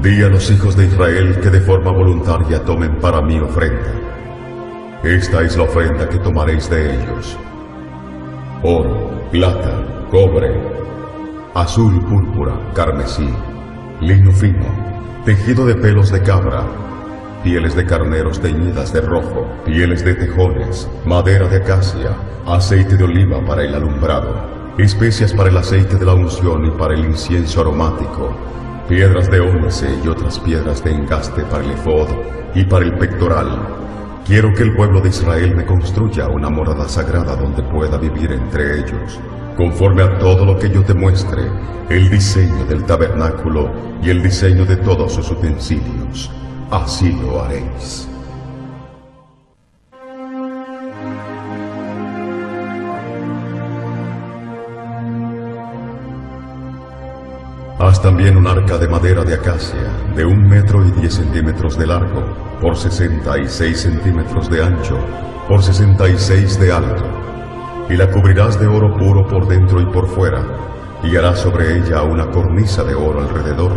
Di a los hijos de Israel que de forma voluntaria tomen para mí ofrenda. Esta es la ofrenda que tomaréis de ellos: oro, plata, cobre, azul, púrpura, carmesí, lino fino, tejido de pelos de cabra, pieles de carneros teñidas de rojo, pieles de tejones, madera de acacia, aceite de oliva para el alumbrado, especias para el aceite de la unción y para el incienso aromático, piedras de ónice y otras piedras de engaste para el efod y para el pectoral. Quiero que el pueblo de Israel me construya una morada sagrada donde pueda vivir entre ellos, conforme a todo lo que yo te muestre, el diseño del tabernáculo y el diseño de todos sus utensilios. Así lo haréis. Haz también un arca de madera de acacia, de 1 metro y 10 centímetros de largo, por 66 centímetros de ancho, por 66 de alto, y la cubrirás de oro puro por dentro y por fuera, y harás sobre ella una cornisa de oro alrededor.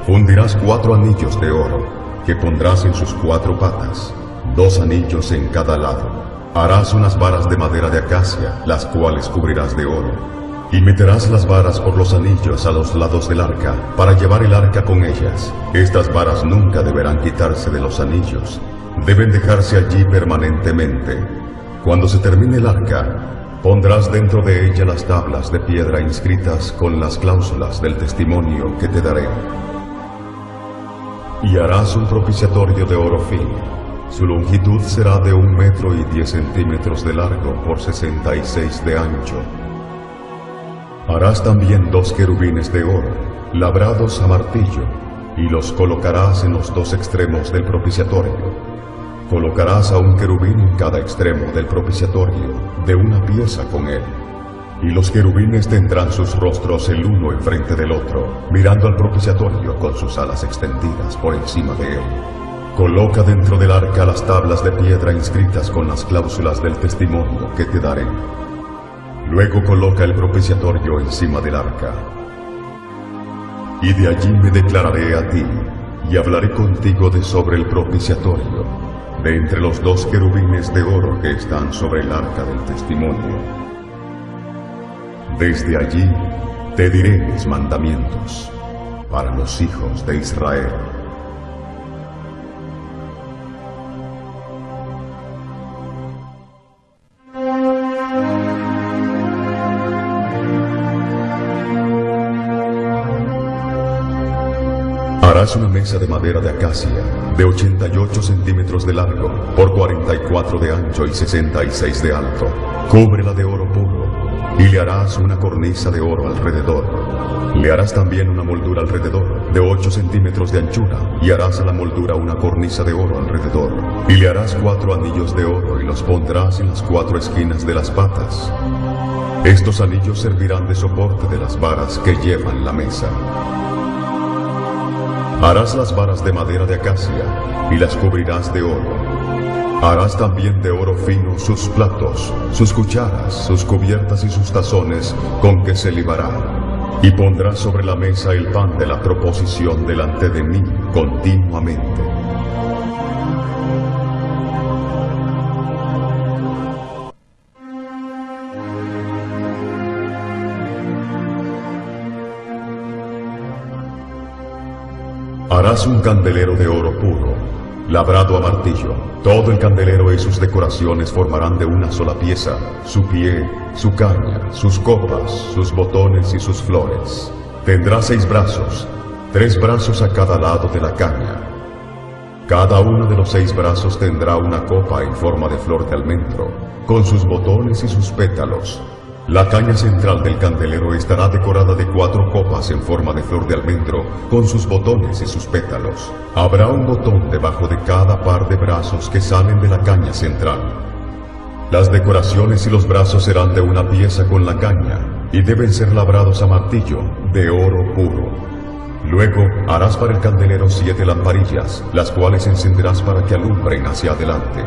Fundirás 4 anillos de oro, que pondrás en sus 4 patas, 2 anillos en cada lado. Harás unas varas de madera de acacia, las cuales cubrirás de oro. Y meterás las varas por los anillos a los lados del arca, para llevar el arca con ellas. Estas varas nunca deberán quitarse de los anillos, deben dejarse allí permanentemente. Cuando se termine el arca, pondrás dentro de ella las tablas de piedra inscritas con las cláusulas del testimonio que te daré. Y harás un propiciatorio de oro fino. Su longitud será de 1 metro y 10 centímetros de largo por 66 de ancho. Harás también 2 querubines de oro, labrados a martillo, y los colocarás en los 2 extremos del propiciatorio. Colocarás a un querubín en cada extremo del propiciatorio, de una pieza con él. Y los querubines tendrán sus rostros el uno enfrente del otro, mirando al propiciatorio con sus alas extendidas por encima de él. Coloca dentro del arca las tablas de piedra inscritas con las cláusulas del testimonio que te daré. Luego coloca el propiciatorio encima del arca. Y de allí me declararé a ti, y hablaré contigo de sobre el propiciatorio, de entre los 2 querubines de oro que están sobre el arca del testimonio. Desde allí te diré mis mandamientos para los hijos de Israel. Harás una mesa de madera de acacia, de 88 centímetros de largo, por 44 de ancho y 66 de alto. Cúbrela de oro puro, y le harás una cornisa de oro alrededor. Le harás también una moldura alrededor, de 8 centímetros de anchura, y harás a la moldura una cornisa de oro alrededor. Y le harás 4 anillos de oro, y los pondrás en las 4 esquinas de las patas. Estos anillos servirán de soporte de las varas que llevan la mesa. Harás las varas de madera de acacia, y las cubrirás de oro. Harás también de oro fino sus platos, sus cucharas, sus cubiertas y sus tazones con que se libará. Y pondrás sobre la mesa el pan de la proposición delante de mí continuamente. Harás un candelero de oro puro, labrado a martillo. Todo el candelero y sus decoraciones formarán de una sola pieza, su pie, su caña, sus copas, sus botones y sus flores. Tendrá 6 brazos, 3 brazos a cada lado de la caña. Cada uno de los 6 brazos tendrá una copa en forma de flor de almendro, con sus botones y sus pétalos. La caña central del candelero estará decorada de 4 copas en forma de flor de almendro, con sus botones y sus pétalos. Habrá un botón debajo de cada par de brazos que salen de la caña central. Las decoraciones y los brazos serán de una pieza con la caña, y deben ser labrados a martillo, de oro puro. Luego harás para el candelero 7 lamparillas, las cuales encenderás para que alumbren hacia adelante.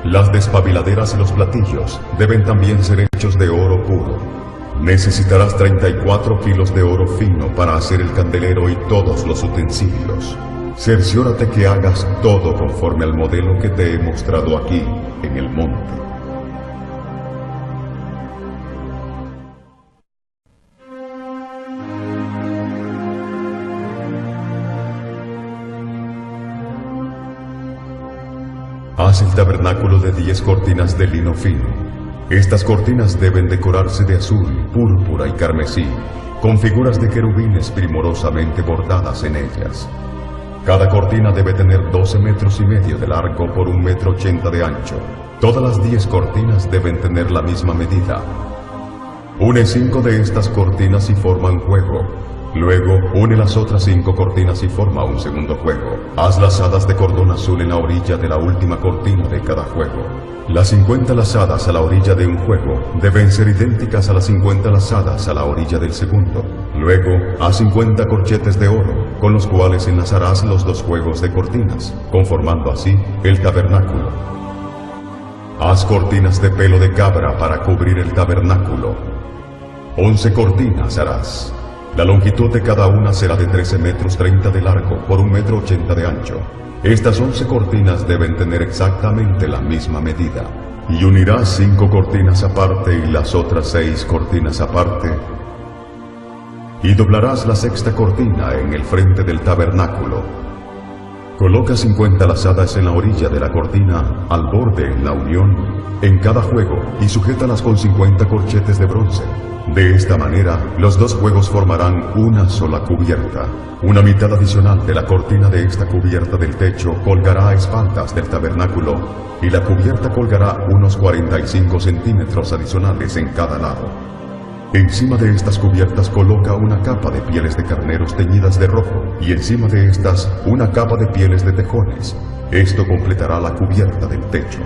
Las despabiladeras y los platillos deben también ser hechos de oro puro. Necesitarás 34 kilos de oro fino para hacer el candelero y todos los utensilios. Cerciórate que hagas todo conforme al modelo que te he mostrado aquí, en el monte. Haz el tabernáculo de 10 cortinas de lino fino. Estas cortinas deben decorarse de azul, púrpura y carmesí, con figuras de querubines primorosamente bordadas en ellas. Cada cortina debe tener 12 metros y medio de largo por 1,80 metros de ancho. Todas las 10 cortinas deben tener la misma medida. Une 5 de estas cortinas y forma un juego. Luego, une las otras 5 cortinas y forma un segundo juego. Haz lazadas de cordón azul en la orilla de la última cortina de cada juego. Las 50 lazadas a la orilla de un juego deben ser idénticas a las 50 lazadas a la orilla del segundo. Luego, haz 50 corchetes de oro, con los cuales enlazarás los 2 juegos de cortinas, conformando así el tabernáculo. Haz cortinas de pelo de cabra para cubrir el tabernáculo. 11 cortinas harás. La longitud de cada una será de 13,30 metros de largo por 1,80 metros de ancho. Estas 11 cortinas deben tener exactamente la misma medida. Y unirás 5 cortinas aparte y las otras 6 cortinas aparte. Y doblarás la 6ª cortina en el frente del tabernáculo. Coloca 50 lazadas en la orilla de la cortina, al borde en la unión, en cada juego, y sujétalas con 50 corchetes de bronce. De esta manera, los 2 juegos formarán una sola cubierta. Una mitad adicional de la cortina de esta cubierta del techo colgará a espaldas del tabernáculo, y la cubierta colgará unos 45 centímetros adicionales en cada lado. Encima de estas cubiertas coloca una capa de pieles de carneros teñidas de rojo, y encima de estas una capa de pieles de tejones. Esto completará la cubierta del techo.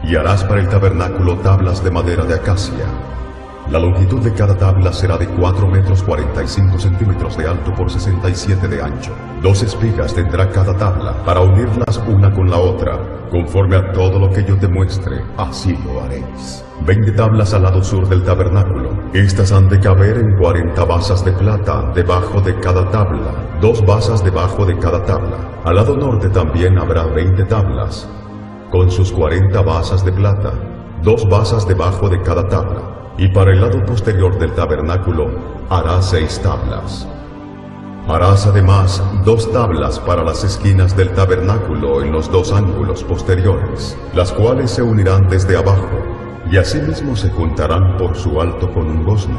Y harás para el tabernáculo tablas de madera de acacia. La longitud de cada tabla será de 4,45 metros de alto por 67 de ancho. 2 espigas tendrá cada tabla para unirlas una con la otra. Conforme a todo lo que yo te muestre, así lo haréis. 20 tablas al lado sur del tabernáculo. Estas han de caber en 40 basas de plata debajo de cada tabla. 2 basas debajo de cada tabla. Al lado norte también habrá 20 tablas, con sus 40 basas de plata, 2 basas debajo de cada tabla. Y para el lado posterior del tabernáculo harás 6 tablas. Harás además 2 tablas para las esquinas del tabernáculo en los 2 ángulos posteriores, las cuales se unirán desde abajo, y asimismo se juntarán por su alto con un gozne.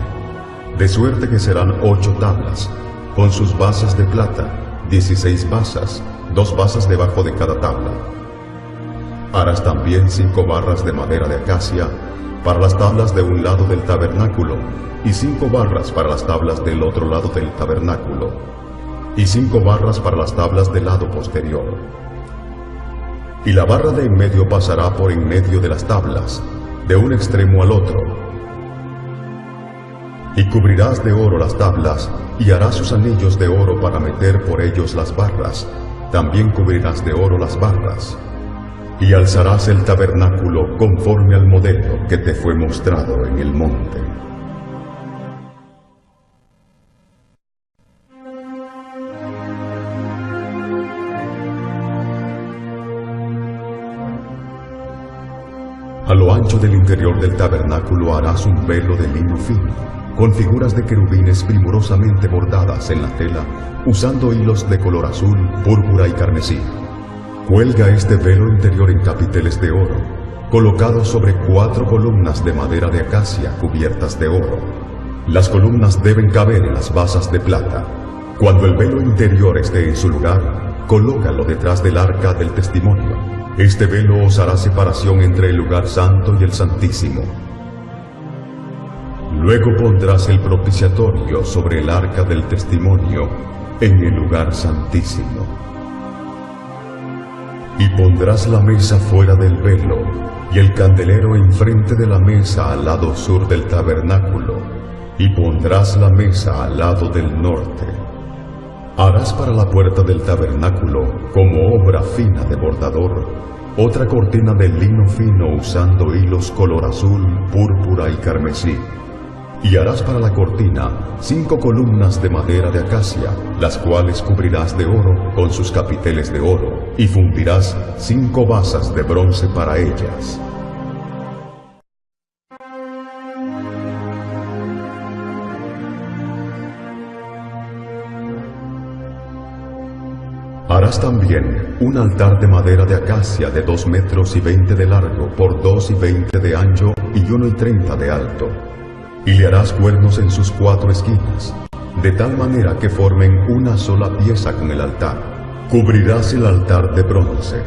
De suerte que serán 8 tablas, con sus basas de plata, 16 basas, 2 basas debajo de cada tabla. Harás también 5 barras de madera de acacia para las tablas de un lado del tabernáculo, y 5 barras para las tablas del otro lado del tabernáculo, y 5 barras para las tablas del lado posterior. Y la barra de en medio pasará por en medio de las tablas, de un extremo al otro. Y cubrirás de oro las tablas, y harás sus anillos de oro para meter por ellos las barras. También cubrirás de oro las barras. Y alzarás el tabernáculo conforme al modelo que te fue mostrado en el monte. A lo ancho del interior del tabernáculo harás un velo de lino fino, con figuras de querubines primorosamente bordadas en la tela, usando hilos de color azul, púrpura y carmesí. Cuelga este velo interior en capiteles de oro, colocados sobre 4 columnas de madera de acacia cubiertas de oro. Las columnas deben caber en las basas de plata. Cuando el velo interior esté en su lugar, colócalo detrás del arca del testimonio. Este velo os hará separación entre el lugar santo y el santísimo. Luego pondrás el propiciatorio sobre el arca del testimonio en el lugar santísimo. Y pondrás la mesa fuera del velo, y el candelero enfrente de la mesa al lado sur del tabernáculo, y pondrás la mesa al lado del norte. Harás para la puerta del tabernáculo, como obra fina de bordador, otra cortina de lino fino usando hilos color azul, púrpura y carmesí. Y harás para la cortina 5 columnas de madera de acacia, las cuales cubrirás de oro con sus capiteles de oro, y fundirás 5 basas de bronce para ellas. Harás también un altar de madera de acacia de 2 metros y 20 de largo por 2 y 20 de ancho y 1 y 30 de alto. Y le harás cuernos en sus 4 esquinas, de tal manera que formen una sola pieza con el altar. Cubrirás el altar de bronce,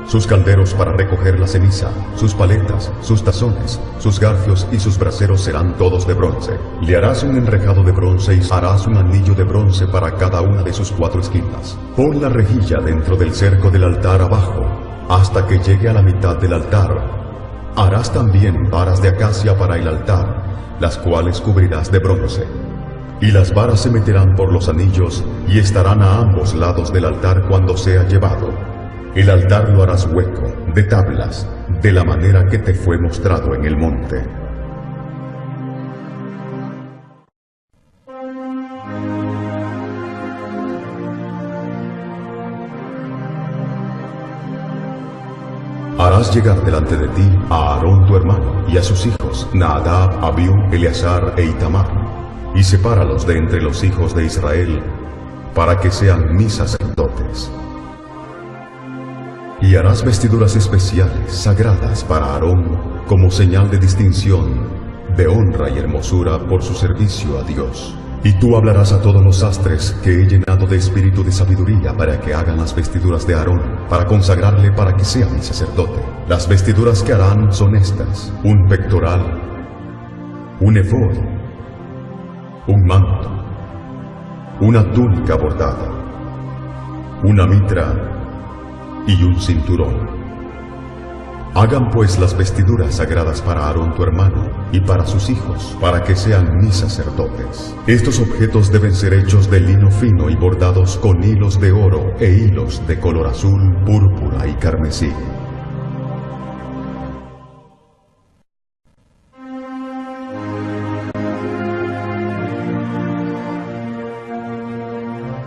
sus calderos para recoger la ceniza, sus paletas, sus tazones, sus garfios y sus braseros serán todos de bronce. Le harás un enrejado de bronce y harás un anillo de bronce para cada una de sus 4 esquinas. Pon la rejilla dentro del cerco del altar abajo, hasta que llegue a la mitad del altar. Harás también varas de acacia para el altar, las cuales cubrirás de bronce. Y las varas se meterán por los anillos y estarán a ambos lados del altar cuando sea llevado. El altar lo harás hueco, de tablas, de la manera que te fue mostrado en el monte. Harás llegar delante de ti a Aarón tu hermano y a sus hijos, Nadab, Abiú, Eleazar e Itamar, y sepáralos de entre los hijos de Israel, para que sean mis sacerdotes. Y harás vestiduras especiales, sagradas para Aarón, como señal de distinción, de honra y hermosura por su servicio a Dios. Y tú hablarás a todos los sastres que he llenado de espíritu de sabiduría para que hagan las vestiduras de Aarón, para consagrarle para que sea mi sacerdote. Las vestiduras que harán son estas: un pectoral, un efod, un manto, una túnica bordada, una mitra y un cinturón. Hagan pues las vestiduras sagradas para Aarón tu hermano y para sus hijos, para que sean mis sacerdotes. Estos objetos deben ser hechos de lino fino y bordados con hilos de oro e hilos de color azul, púrpura y carmesí.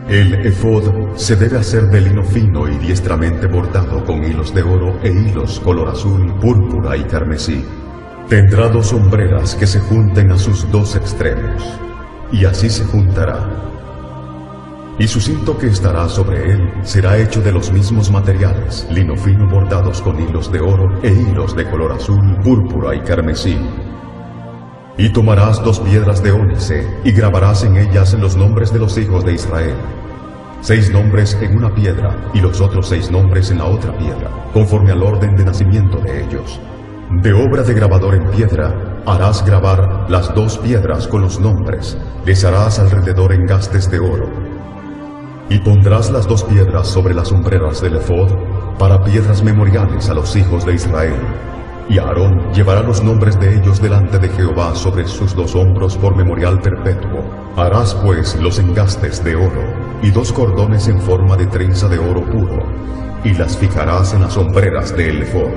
El efod se debe hacer de lino fino y diestramente bordado con hilos de oro e hilos color azul, púrpura y carmesí. Tendrá 2 hombreras que se junten a sus 2 extremos, y así se juntará. Y su cinto que estará sobre él será hecho de los mismos materiales, lino fino bordados con hilos de oro e hilos de color azul, púrpura y carmesí. Y tomarás 2 piedras de ónice, y grabarás en ellas los nombres de los hijos de Israel. 6 nombres en una piedra, y los otros 6 nombres en la otra piedra, conforme al orden de nacimiento de ellos. De obra de grabador en piedra, harás grabar las 2 piedras con los nombres, les harás alrededor engastes de oro. Y pondrás las 2 piedras sobre las hombreras del efod, para piedras memoriales a los hijos de Israel. Y Aarón llevará los nombres de ellos delante de Jehová sobre sus 2 hombros por memorial perpetuo. Harás pues los engastes de oro, y 2 cordones en forma de trenza de oro puro, y las fijarás en las hombreras del efod.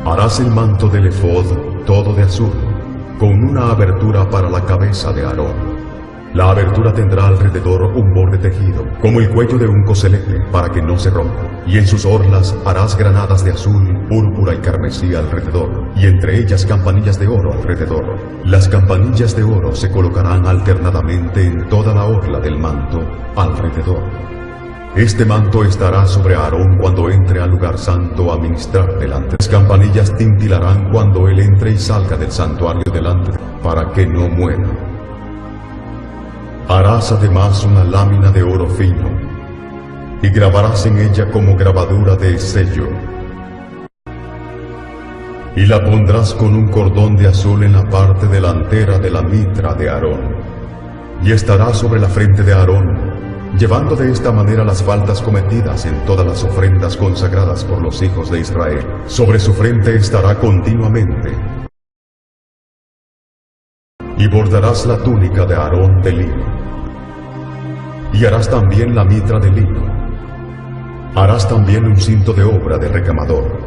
Harás el manto del efod todo de azul, con una abertura para la cabeza de Aarón. La abertura tendrá alrededor un borde tejido, como el cuello de un coselete, para que no se rompa. Y en sus orlas harás granadas de azul, púrpura y carmesí alrededor, y entre ellas campanillas de oro alrededor. Las campanillas de oro se colocarán alternadamente en toda la orla del manto alrededor. Este manto estará sobre Aarón cuando entre al lugar santo a ministrar delante. Las campanillas tintilarán cuando él entre y salga del santuario delante, para que no muera. Harás además una lámina de oro fino, y grabarás en ella como grabadura de sello. Y la pondrás con un cordón de azul en la parte delantera de la mitra de Aarón. Y estará sobre la frente de Aarón, llevando de esta manera las faltas cometidas en todas las ofrendas consagradas por los hijos de Israel. Sobre su frente estará continuamente. Y bordarás la túnica de Aarón de lino. Y harás también la mitra de lino. Harás también un cinto de obra de recamador.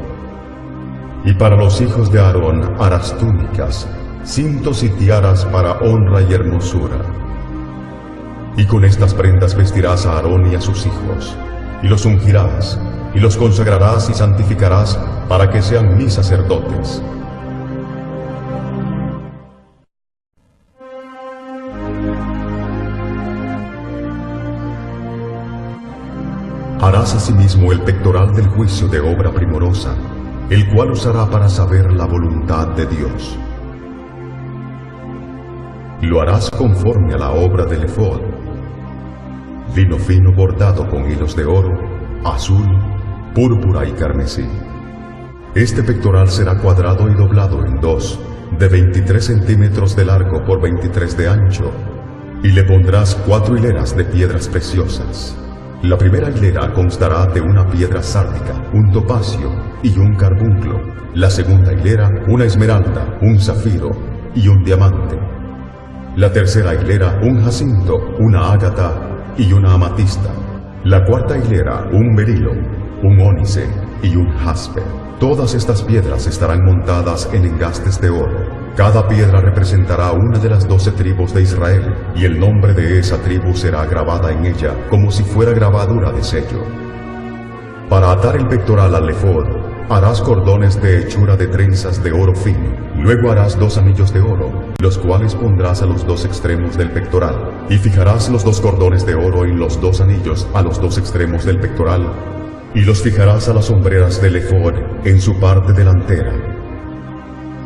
Y para los hijos de Aarón harás túnicas, cintos y tiaras para honra y hermosura. Y con estas prendas vestirás a Aarón y a sus hijos, y los ungirás, y los consagrarás y santificarás para que sean mis sacerdotes. Harás asimismo el pectoral del juicio de obra primorosa, el cual usará para saber la voluntad de Dios. Lo harás conforme a la obra del efod: lino fino bordado con hilos de oro, azul, púrpura y carmesí. Este pectoral será cuadrado y doblado en dos, de 23 centímetros de largo por 23 de ancho, y le pondrás 4 hileras de piedras preciosas. La primera hilera constará de una piedra sárdica, un topacio y un carbunclo. La segunda hilera, una esmeralda, un zafiro y un diamante. La tercera hilera, un jacinto, una ágata y una amatista. La cuarta hilera, un berilo, un ónice y un jaspe. Todas estas piedras estarán montadas en engastes de oro. Cada piedra representará una de las 12 tribus de Israel, y el nombre de esa tribu será grabada en ella, como si fuera grabadura de sello. Para atar el pectoral al efod, harás cordones de hechura de trenzas de oro fino. Luego harás 2 anillos de oro, los cuales pondrás a los 2 extremos del pectoral, y fijarás los 2 cordones de oro en los 2 anillos a los 2 extremos del pectoral, y los fijarás a las hombreras del efod en su parte delantera.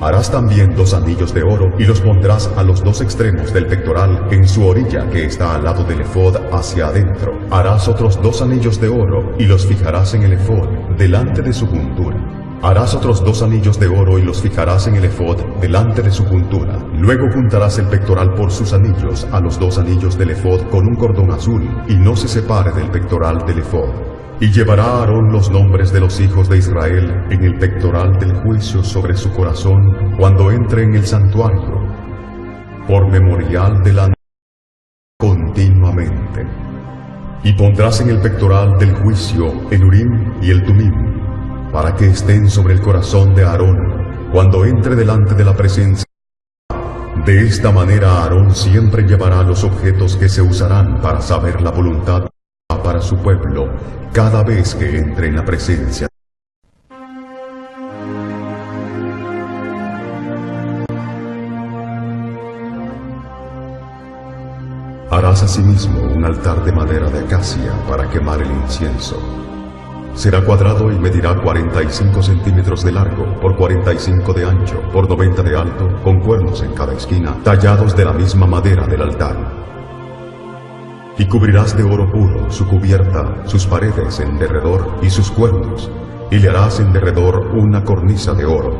Harás también 2 anillos de oro y los pondrás a los 2 extremos del pectoral en su orilla que está al lado del efod hacia adentro. Harás otros 2 anillos de oro y los fijarás en el efod delante de su juntura. Harás otros 2 anillos de oro y los fijarás en el efod delante de su juntura. Luego juntarás el pectoral por sus anillos a los 2 anillos del efod con un cordón azul, y no se separe del pectoral del efod. Y llevará a Aarón los nombres de los hijos de Israel en el pectoral del juicio sobre su corazón cuando entre en el santuario, por memorial delante continuamente. Y pondrás en el pectoral del juicio el Urim y el Tumim, para que estén sobre el corazón de Aarón cuando entre delante de la presencia. De esta manera Aarón siempre llevará los objetos que se usarán para saber la voluntad para su pueblo cada vez que entre en la presencia. Harás asimismo un altar de madera de acacia para quemar el incienso. Será cuadrado y medirá 45 centímetros de largo por 45 de ancho por 90 de alto, con cuernos en cada esquina, tallados de la misma madera del altar. Y cubrirás de oro puro su cubierta, sus paredes en derredor y sus cuernos, y le harás en derredor una cornisa de oro.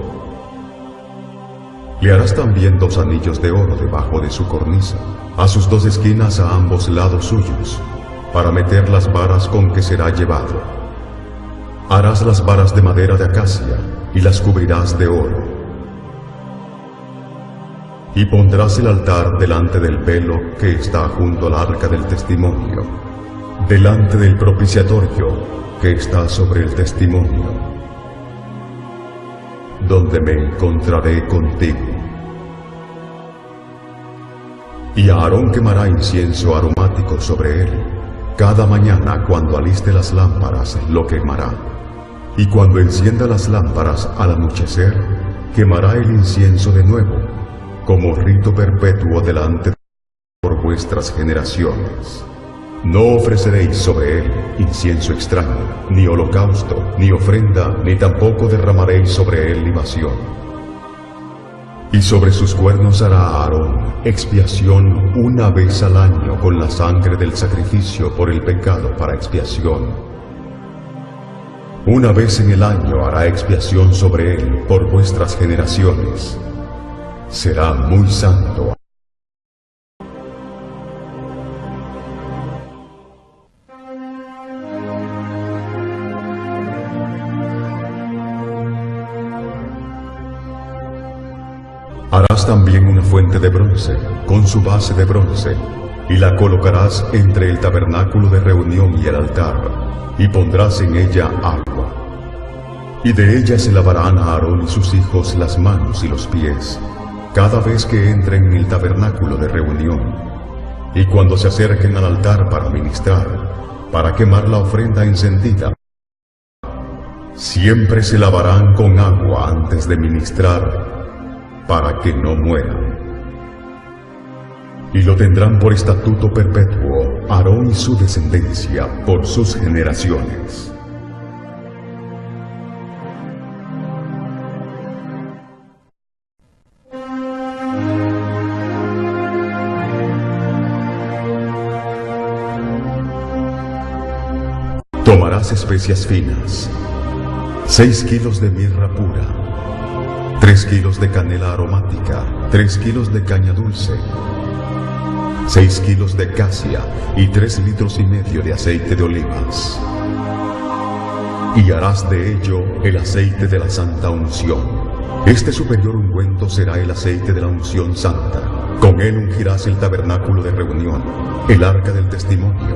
Le harás también 2 anillos de oro debajo de su cornisa, a sus 2 esquinas a ambos lados suyos, para meter las varas con que será llevado. Harás las varas de madera de acacia, y las cubrirás de oro. Y pondrás el altar delante del velo que está junto al arca del testimonio, delante del propiciatorio que está sobre el testimonio, donde me encontraré contigo. Y Aarón quemará incienso aromático sobre él. Cada mañana cuando aliste las lámparas lo quemará. Y cuando encienda las lámparas al anochecer, quemará el incienso de nuevo, como rito perpetuo delante de por vuestras generaciones. No ofreceréis sobre él incienso extraño, ni holocausto, ni ofrenda, ni tampoco derramaréis sobre él libación. Y sobre sus cuernos hará Aarón expiación una vez al año con la sangre del sacrificio por el pecado para expiación. Una vez en el año hará expiación sobre él por vuestras generaciones. Será muy santo. Harás también una fuente de bronce, con su base de bronce, y la colocarás entre el tabernáculo de reunión y el altar, y pondrás en ella agua. Y de ella se lavarán a Aarón y sus hijos las manos y los pies, cada vez que entren en el tabernáculo de reunión, y cuando se acerquen al altar para ministrar, para quemar la ofrenda encendida. Siempre se lavarán con agua antes de ministrar, para que no mueran. Y lo tendrán por estatuto perpetuo, Aarón y su descendencia, por sus generaciones. Tomarás especias finas, 6 kilos de mirra pura, 3 kilos de canela aromática, 3 kilos de caña dulce, 6 kilos de casia y 3,5 litros de aceite de olivas. Y harás de ello el aceite de la santa unción. Este superior ungüento será el aceite de la unción santa. Con él ungirás el tabernáculo de reunión, el arca del testimonio,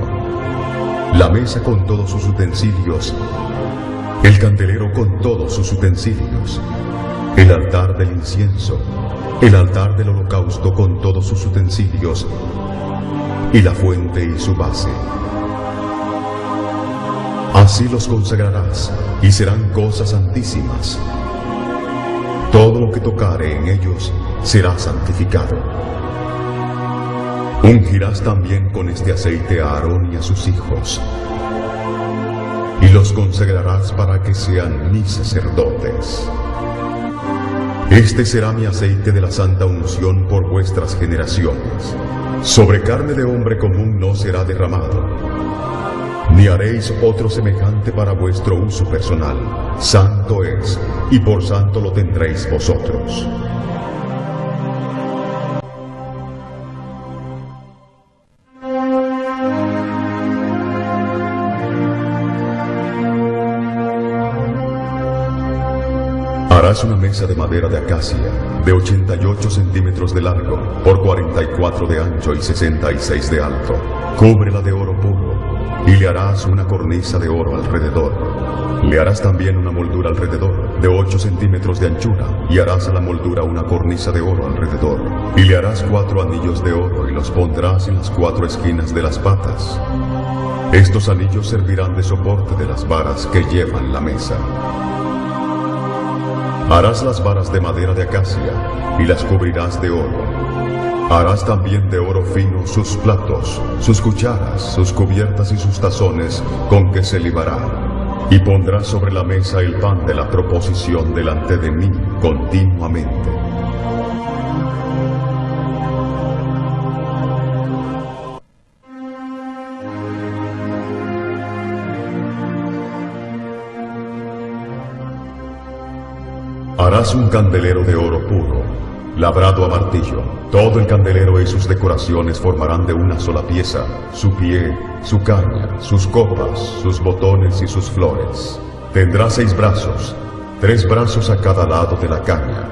la mesa con todos sus utensilios, el candelero con todos sus utensilios, el altar del incienso, el altar del holocausto con todos sus utensilios, y la fuente y su base. Así los consagrarás, y serán cosas santísimas. Todo lo que tocare en ellos será santificado. Ungirás también con este aceite a Aarón y a sus hijos, y los consagrarás para que sean mis sacerdotes. Este será mi aceite de la santa unción por vuestras generaciones. Sobre carne de hombre común no será derramado, ni haréis otro semejante para vuestro uso personal. Santo es, y por santo lo tendréis vosotros. Harás una mesa de madera de acacia, de 88 centímetros de largo, por 44 de ancho y 66 de alto. Cúbrela de oro puro, y le harás una cornisa de oro alrededor. Le harás también una moldura alrededor, de 8 centímetros de anchura, y harás a la moldura una cornisa de oro alrededor. Y le harás 4 anillos de oro, y los pondrás en las 4 esquinas de las patas. Estos anillos servirán de soporte de las varas que llevan la mesa. Harás las varas de madera de acacia, y las cubrirás de oro. Harás también de oro fino sus platos, sus cucharas, sus cubiertas y sus tazones con que se libará. Y pondrás sobre la mesa el pan de la proposición delante de mí continuamente. Harás un candelero de oro puro, labrado a martillo. Todo el candelero y sus decoraciones formarán de una sola pieza, su pie, su caña, sus copas, sus botones y sus flores. Tendrá 6 brazos, 3 brazos a cada lado de la caña.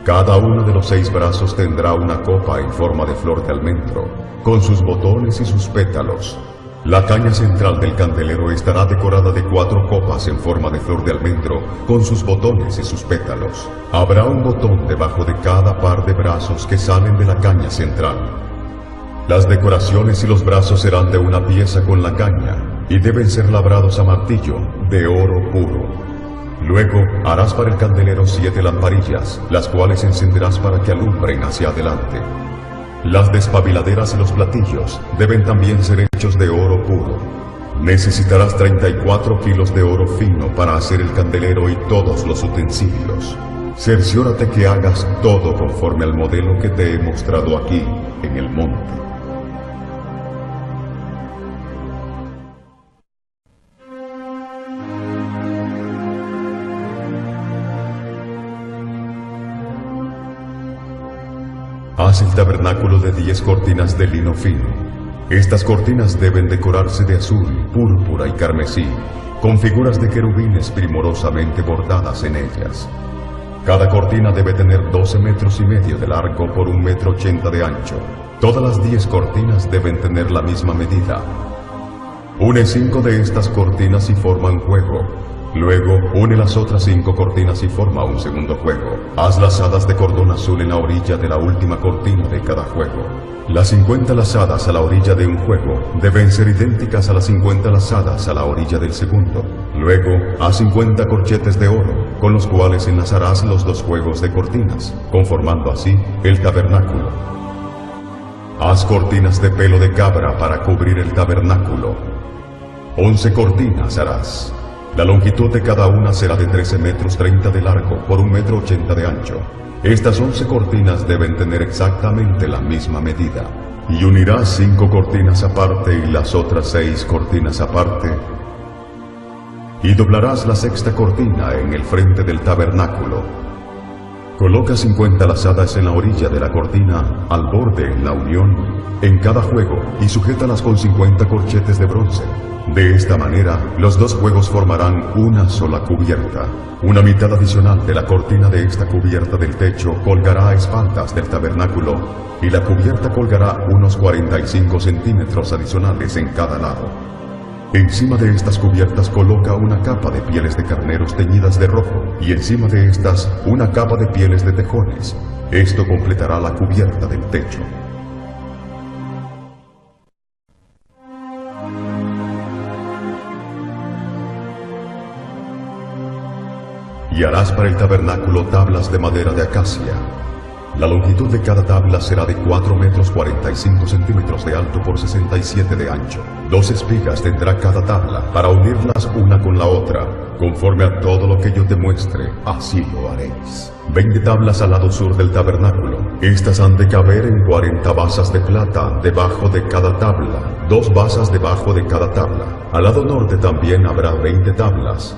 Cada uno de los 6 brazos tendrá una copa en forma de flor de almendro, con sus botones y sus pétalos. La caña central del candelero estará decorada de 4 copas en forma de flor de almendro, con sus botones y sus pétalos. Habrá un botón debajo de cada par de brazos que salen de la caña central. Las decoraciones y los brazos serán de una pieza con la caña, y deben ser labrados a martillo, de oro puro. Luego harás para el candelero 7 lamparillas, las cuales encenderás para que alumbren hacia adelante. Las despabiladeras y los platillos deben también ser hechos de oro puro. Necesitarás 34 kilos de oro fino para hacer el candelero y todos los utensilios. Cerciórate que hagas todo conforme al modelo que te he mostrado aquí, en el monte. Haz el tabernáculo de 10 cortinas de lino fino. Estas cortinas deben decorarse de azul, púrpura y carmesí, con figuras de querubines primorosamente bordadas en ellas. Cada cortina debe tener 12 metros y medio de largo por 1,80 metros de ancho. Todas las 10 cortinas deben tener la misma medida. Une 5 de estas cortinas y forma un juego. Luego, une las otras 5 cortinas y forma un segundo juego. Haz lazadas de cordón azul en la orilla de la última cortina de cada juego. Las 50 lazadas a la orilla de un juego deben ser idénticas a las 50 lazadas a la orilla del segundo. Luego, haz 50 corchetes de oro, con los cuales enlazarás los 2 juegos de cortinas, conformando así el tabernáculo. Haz cortinas de pelo de cabra para cubrir el tabernáculo. 11 cortinas harás. La longitud de cada una será de 13,30 metros de largo por 1,80 metros de ancho. Estas 11 cortinas deben tener exactamente la misma medida. Y unirás 5 cortinas aparte y las otras 6 cortinas aparte. Y doblarás la 6ª cortina en el frente del tabernáculo. Coloca 50 lazadas en la orilla de la cortina, al borde en la unión, en cada juego, y sujétalas con 50 corchetes de bronce. De esta manera, los 2 juegos formarán una sola cubierta. Una mitad adicional de la cortina de esta cubierta del techo colgará a espaldas del tabernáculo, y la cubierta colgará unos 45 centímetros adicionales en cada lado. Encima de estas cubiertas coloca una capa de pieles de carneros teñidas de rojo, y encima de estas una capa de pieles de tejones. Esto completará la cubierta del techo. Y harás para el tabernáculo tablas de madera de acacia. La longitud de cada tabla será de 4,45 metros de alto por 67 de ancho. 2 espigas tendrá cada tabla para unirlas una con la otra. Conforme a todo lo que yo te muestre, así lo haréis. 20 tablas al lado sur del tabernáculo. Estas han de caber en 40 basas de plata debajo de cada tabla. 2 basas debajo de cada tabla. Al lado norte también habrá 20 tablas,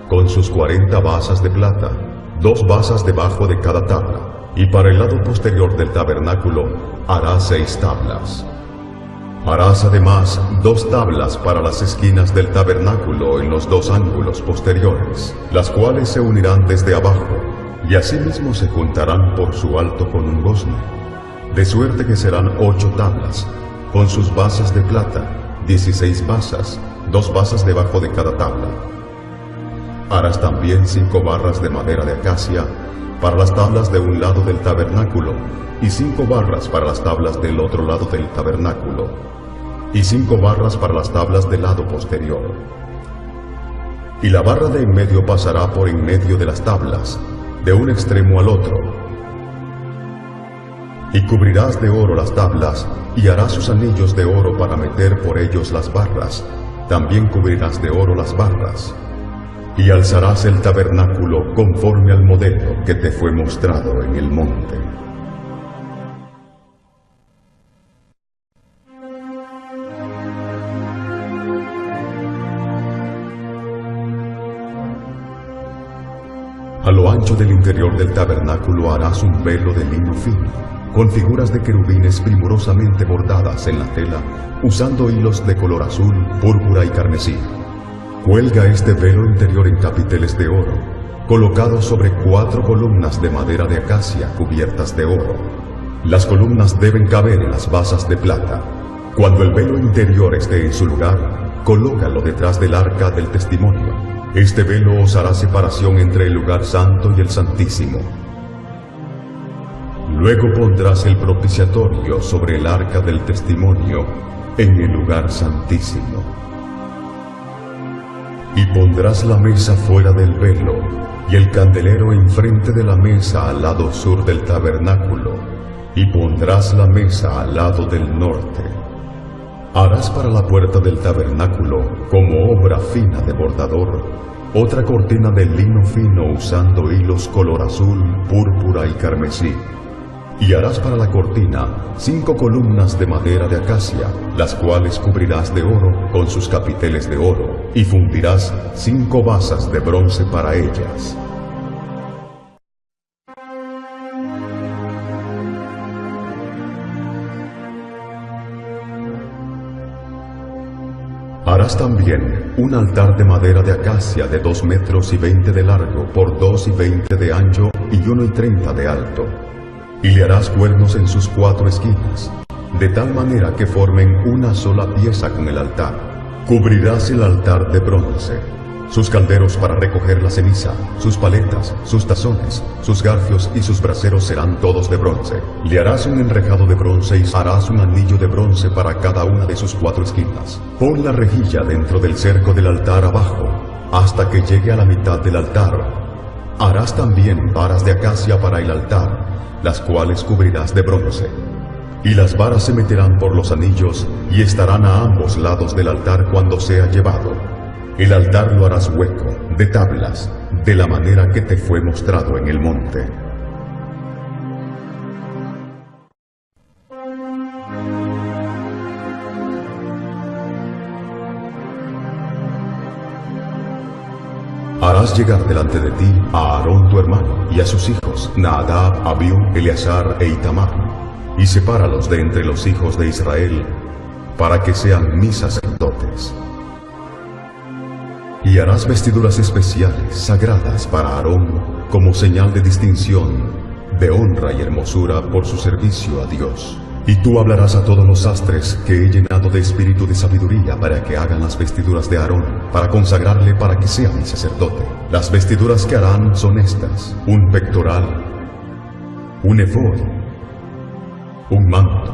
con sus 40 basas de plata, 2 basas debajo de cada tabla. Y para el lado posterior del tabernáculo harás 6 tablas. Harás además 2 tablas para las esquinas del tabernáculo en los 2 ángulos posteriores, las cuales se unirán desde abajo, y asimismo se juntarán por su alto con un gozne. De suerte que serán 8 tablas, con sus basas de plata, 16 basas, 2 basas debajo de cada tabla. Harás también 5 barras de madera de acacia para las tablas de un lado del tabernáculo, y 5 barras para las tablas del otro lado del tabernáculo, y 5 barras para las tablas del lado posterior. Y la barra de en medio pasará por en medio de las tablas, de un extremo al otro. Y cubrirás de oro las tablas, y harás sus anillos de oro para meter por ellos las barras. También cubrirás de oro las barras. Y alzarás el tabernáculo conforme al modelo que te fue mostrado en el monte. A lo ancho del interior del tabernáculo harás un velo de lino fino, con figuras de querubines primorosamente bordadas en la tela, usando hilos de color azul, púrpura y carmesí. Cuelga este velo interior en capiteles de oro, colocados sobre 4 columnas de madera de acacia cubiertas de oro. Las columnas deben caber en las basas de plata. Cuando el velo interior esté en su lugar, colócalo detrás del arca del testimonio. Este velo os hará separación entre el lugar santo y el santísimo. Luego pondrás el propiciatorio sobre el arca del testimonio en el lugar santísimo. Y pondrás la mesa fuera del velo, y el candelero enfrente de la mesa al lado sur del tabernáculo, y pondrás la mesa al lado del norte. Harás para la puerta del tabernáculo, como obra fina de bordador, otra cortina de lino fino usando hilos color azul, púrpura y carmesí. Y harás para la cortina 5 columnas de madera de acacia, las cuales cubrirás de oro con sus capiteles de oro, y fundirás 5 basas de bronce para ellas. Harás también un altar de madera de acacia de 2,20 metros de largo por 2,20 de ancho y 1:30 de alto. Y le harás cuernos en sus 4 esquinas, de tal manera que formen una sola pieza con el altar. Cubrirás el altar de bronce, sus calderos para recoger la ceniza, sus paletas, sus tazones, sus garfios y sus braseros serán todos de bronce. Le harás un enrejado de bronce y harás un anillo de bronce para cada una de sus 4 esquinas. Pon la rejilla dentro del cerco del altar abajo, hasta que llegue a la mitad del altar. Harás también varas de acacia para el altar, las cuales cubrirás de bronce. Y las varas se meterán por los anillos y estarán a ambos lados del altar cuando sea llevado. El altar lo harás hueco, de tablas, de la manera que te fue mostrado en el monte. Harás llegar delante de ti a Aarón tu hermano y a sus hijos, Nadab, Abiú, Eleazar e Itamar, y sepáralos de entre los hijos de Israel, para que sean mis sacerdotes. Y harás vestiduras especiales, sagradas para Aarón, como señal de distinción, de honra y hermosura por su servicio a Dios. Y tú hablarás a todos los sastres que he llenado de espíritu de sabiduría para que hagan las vestiduras de Aarón, para consagrarle para que sea mi sacerdote. Las vestiduras que harán son estas: un pectoral, un efod, un manto,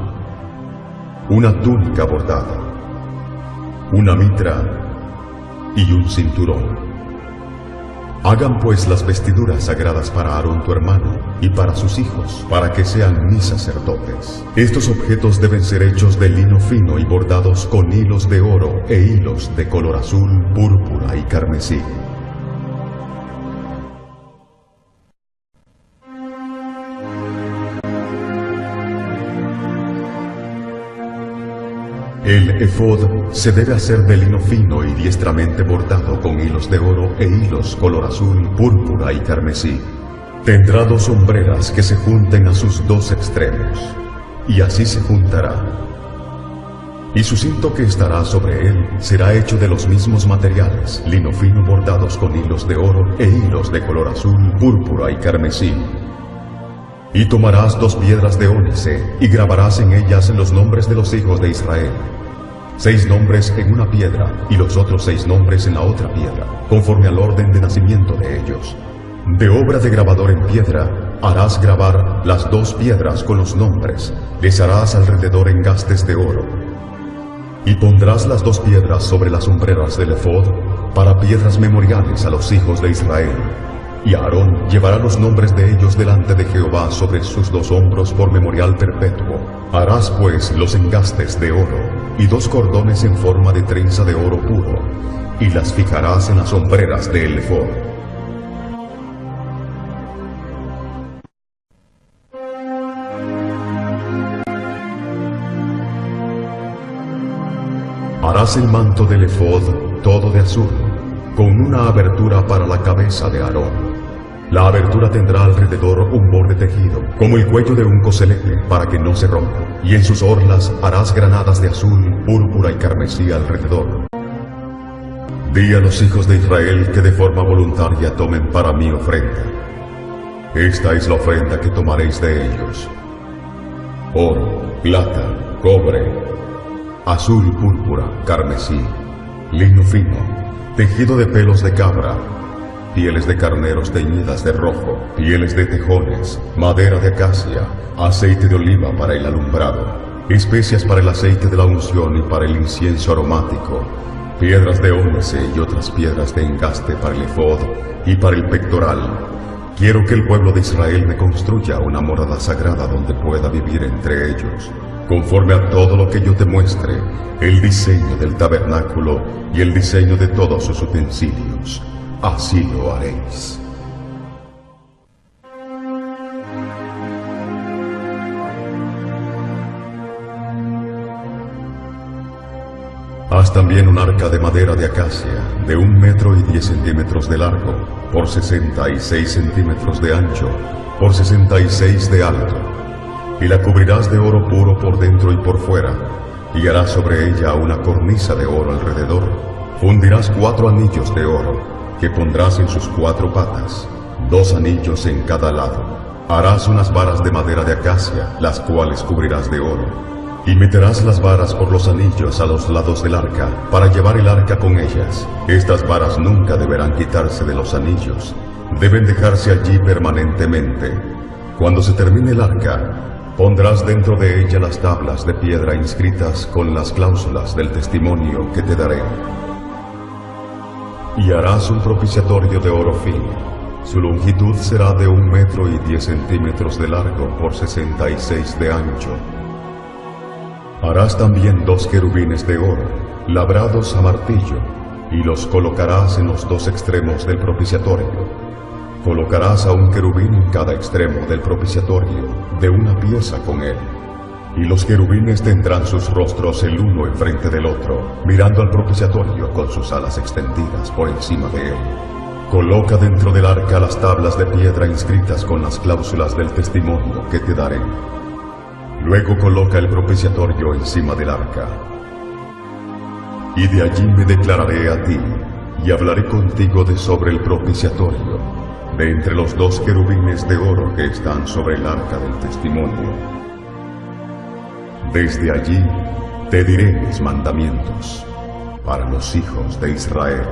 una túnica bordada, una mitra y un cinturón. Hagan pues las vestiduras sagradas para Aarón tu hermano y para sus hijos, para que sean mis sacerdotes. Estos objetos deben ser hechos de lino fino y bordados con hilos de oro e hilos de color azul, púrpura y carmesí. El efod se debe hacer de lino fino y diestramente bordado con hilos de oro e hilos color azul, púrpura y carmesí. Tendrá 2 hombreras que se junten a sus 2 extremos, y así se juntará. Y su cinto que estará sobre él será hecho de los mismos materiales, lino fino bordados con hilos de oro e hilos de color azul, púrpura y carmesí. Y tomarás 2 piedras de ónice, y grabarás en ellas los nombres de los hijos de Israel. 6 nombres en una piedra, y los otros 6 nombres en la otra piedra, conforme al orden de nacimiento de ellos. De obra de grabador en piedra, harás grabar las 2 piedras con los nombres, les harás alrededor engastes de oro. Y pondrás las 2 piedras sobre las hombreras del efod, para piedras memoriales a los hijos de Israel. Y Aarón llevará los nombres de ellos delante de Jehová sobre sus 2 hombros por memorial perpetuo. Harás pues los engastes de oro y 2 cordones en forma de trenza de oro puro, y las fijarás en las hombreras del efod. Harás el manto del efod todo de azul, con una abertura para la cabeza de Aarón. La abertura tendrá alrededor un borde tejido, como el cuello de un coselete, para que no se rompa. Y en sus orlas harás granadas de azul, púrpura y carmesí alrededor. Di a los hijos de Israel que de forma voluntaria tomen para mí ofrenda. Esta es la ofrenda que tomaréis de ellos: oro, plata, cobre, azul, púrpura, carmesí, lino fino, tejido de pelos de cabra, pieles de carneros teñidas de rojo, pieles de tejones, madera de acacia, aceite de oliva para el alumbrado, especias para el aceite de la unción y para el incienso aromático, piedras de ónice y otras piedras de engaste para el efod y para el pectoral. Quiero que el pueblo de Israel me construya una morada sagrada donde pueda vivir entre ellos, conforme a todo lo que yo te muestre, el diseño del tabernáculo y el diseño de todos sus utensilios. Así lo haréis. Haz también un arca de madera de acacia, de 1 metro y 10 centímetros de largo, por 66 centímetros de ancho, por 66 de alto, y la cubrirás de oro puro por dentro y por fuera, y harás sobre ella una cornisa de oro alrededor. Fundirás 4 anillos de oro, que pondrás en sus 4 patas, 2 anillos en cada lado. Harás unas varas de madera de acacia, las cuales cubrirás de oro. Y meterás las varas por los anillos a los lados del arca, para llevar el arca con ellas. Estas varas nunca deberán quitarse de los anillos. Deben dejarse allí permanentemente. Cuando se termine el arca, pondrás dentro de ella las tablas de piedra inscritas con las cláusulas del testimonio que te daré. Y harás un propiciatorio de oro fino. Su longitud será de 1 metro y 10 centímetros de largo por 66 de ancho. Harás también 2 querubines de oro, labrados a martillo, y los colocarás en los 2 extremos del propiciatorio. Colocarás a 1 querubín en cada extremo del propiciatorio, de una pieza con él. Y los querubines tendrán sus rostros el uno enfrente del otro, mirando al propiciatorio con sus alas extendidas por encima de él. Coloca dentro del arca las tablas de piedra inscritas con las cláusulas del testimonio que te daré. Luego coloca el propiciatorio encima del arca. Y de allí me declararé a ti, y hablaré contigo de sobre el propiciatorio, de entre los 2 querubines de oro que están sobre el arca del testimonio. Desde allí te diré mis mandamientos para los hijos de Israel.